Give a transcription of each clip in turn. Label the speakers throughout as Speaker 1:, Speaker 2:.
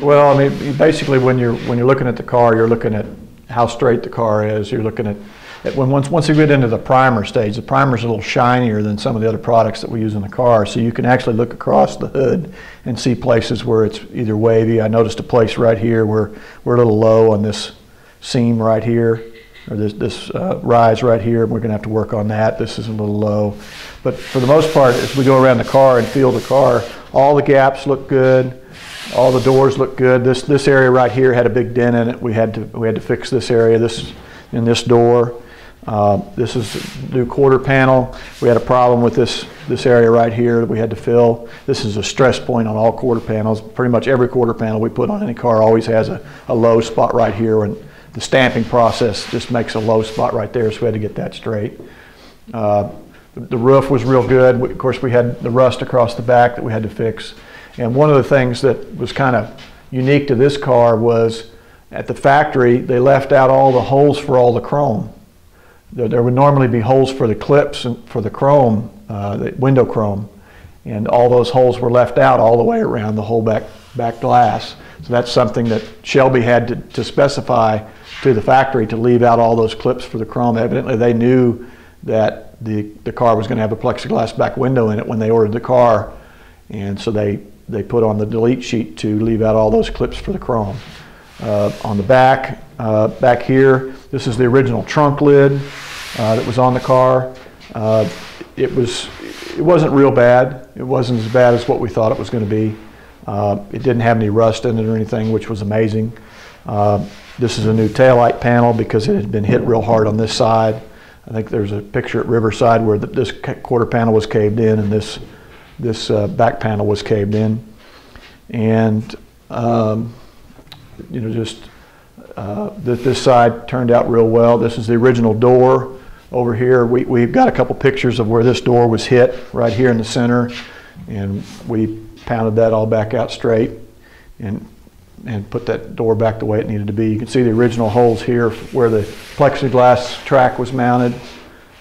Speaker 1: Well, I mean, basically, when you're looking at the car, you're looking at how straight the car is. You're looking at once you get into the primer stage, the primer's a little shinier than some of the other products that we use in the car. So you can actually look across the hood and see places where it's either wavy. I noticed a place right here where we're a little low on this seam right here, or this rise right here. We're going to have to work on that. This is a little low. But for the most part, as we go around the car and feel the car, all the gaps look good. All the doors look good. This area right here had a big dent in it. We had to fix this area. This door. This is a new quarter panel. We had a problem with this area right here that we had to fill. This is a stress point on all quarter panels. Pretty much every quarter panel we put on any car always has a low spot right here, and the stamping process just makes a low spot right there, so we had to get that straight. The roof was real good. Of course, we had the rust across the back that we had to fix. And one of the things that was kind of unique to this car was at the factory, they left out all the holes for all the chrome. There would normally be holes for the clips and for the chrome, the window chrome, and all those holes were left out all the way around the whole back glass. So that's something that Shelby had to specify to the factory to leave out all those clips for the chrome. Evidently, they knew that the car was going to have a plexiglass back window in it when they ordered the car, and so they put on the delete sheet to leave out all those clips for the chrome. On the back here, this is the original trunk lid that was on the car. It wasn't real bad. It wasn't as bad as what we thought it was going to be. It didn't have any rust in it or anything, which was amazing. This is a new taillight panel because it had been hit real hard on this side. I think there's a picture at Riverside where this quarter panel was caved in and this back panel was caved in. And this side turned out real well. This is the original door over here. We've got a couple pictures of where this door was hit right here in the center, and we pounded that all back out straight and put that door back the way it needed to be. You can see the original holes here where the plexiglass track was mounted.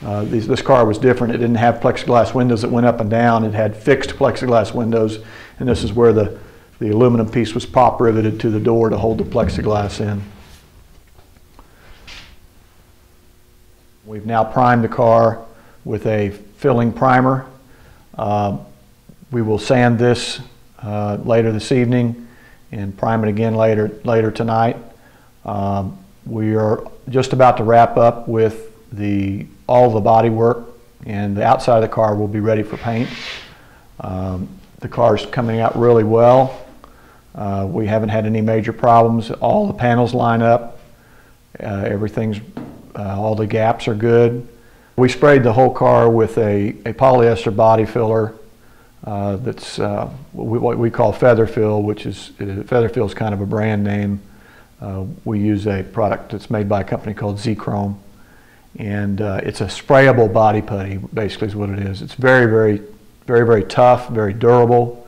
Speaker 1: This car was different. It didn't have plexiglass windows that went up and down. It had fixed plexiglass windows, and this is where the aluminum piece was pop riveted to the door to hold the plexiglass in. We've now primed the car with a filling primer. We will sand this later this evening and prime it again later tonight. We are just about to wrap up with all the body work, and the outside of the car will be ready for paint. The car is coming out really well. We haven't had any major problems. All the panels line up. All the gaps are good. We sprayed the whole car with a polyester body filler that's what we call Feather Fill, which is Feather Fill is kind of a brand name. We use a product that's made by a company called Z-Chrome, and it's a sprayable body putty. Basically, is what it is. It's very tough, very durable.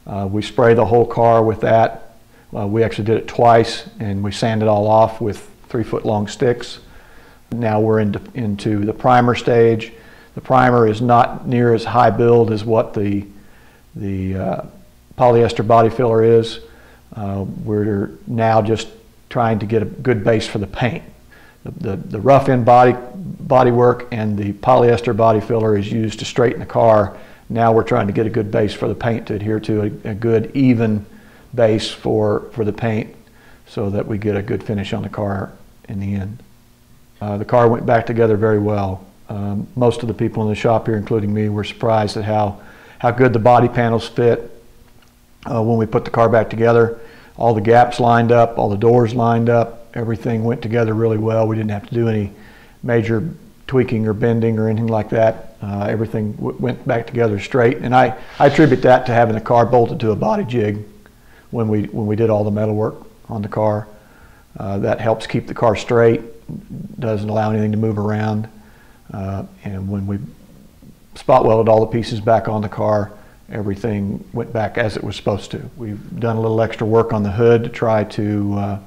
Speaker 1: We spray the whole car with that. We actually did it twice, and we sanded it all off with 3-foot-long sticks. Now we're into the primer stage. The primer is not near as high build as what the polyester body filler is. We're now just trying to get a good base for the paint. The rough end body work and the polyester body filler is used to straighten the car. Now we're trying to get a good base for the paint to adhere to, a good even base for the paint, so that we get a good finish on the car in the end. The car went back together very well. Most of the people in the shop here, including me, were surprised at how good the body panels fit. When we put the car back together, all the gaps lined up, all the doors lined up, everything went together really well. We didn't have to do any major tweaking or bending or anything like that. Everything went back together straight, and I attribute that to having the car bolted to a body jig when we did all the metal work on the car. That helps keep the car straight, doesn't allow anything to move around, and when we spot welded all the pieces back on the car, everything went back as it was supposed to. We've done a little extra work on the hood to try to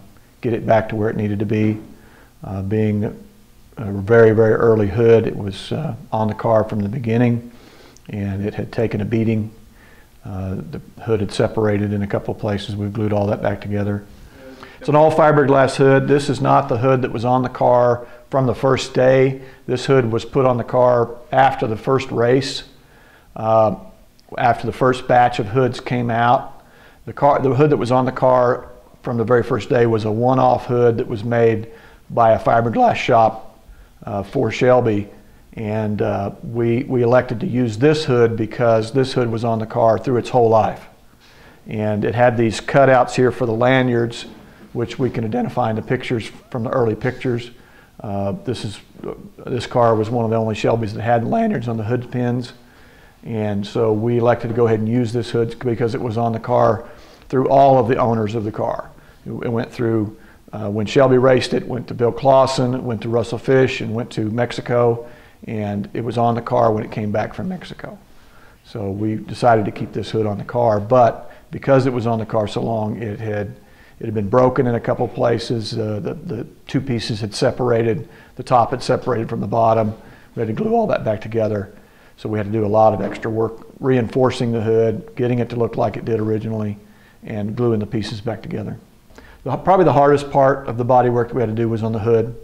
Speaker 1: get it back to where it needed to be. Being a very early hood, it was on the car from the beginning, and it had taken a beating. The hood had separated in a couple of places. We've glued all that back together. It's an all fiberglass hood. This is not the hood that was on the car from the first day. This hood was put on the car after the first race. After the first batch of hoods came out. The hood that was on the car from the very first day was a one-off hood that was made by a fiberglass shop for Shelby. And we elected to use this hood because this hood was on the car through its whole life. And it had these cutouts here for the lanyards, which we can identify in the pictures from the early pictures. This car was one of the only Shelbys that had lanyards on the hood pins. And so we elected to go ahead and use this hood because it was on the car through all of the owners of the car. It went through, when Shelby raced it, went to Bill Clausen, it went to Russell Fish, and went to Mexico. And it was on the car when it came back from Mexico. So we decided to keep this hood on the car, but because it was on the car so long, it had been broken in a couple places. The two pieces had separated. The top had separated from the bottom. We had to glue all that back together. So we had to do a lot of extra work reinforcing the hood, getting it to look like it did originally, and gluing the pieces back together. Probably the hardest part of the bodywork that we had to do was on the hood,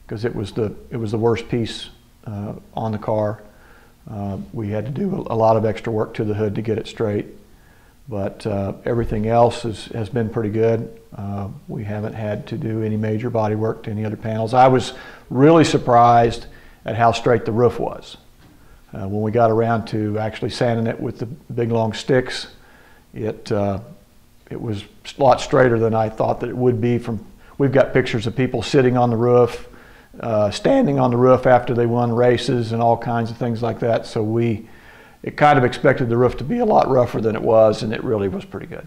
Speaker 1: because it was the worst piece on the car. We had to do a lot of extra work to the hood to get it straight, but everything else has been pretty good. We haven't had to do any major body work to any other panels. I was really surprised at how straight the roof was. When we got around to actually sanding it with the big long sticks, it was a lot straighter than I thought that it would be. We've got pictures of people sitting on the roof, standing on the roof after they won races and all kinds of things like that. So it kind of expected the roof to be a lot rougher than it was, and it really was pretty good.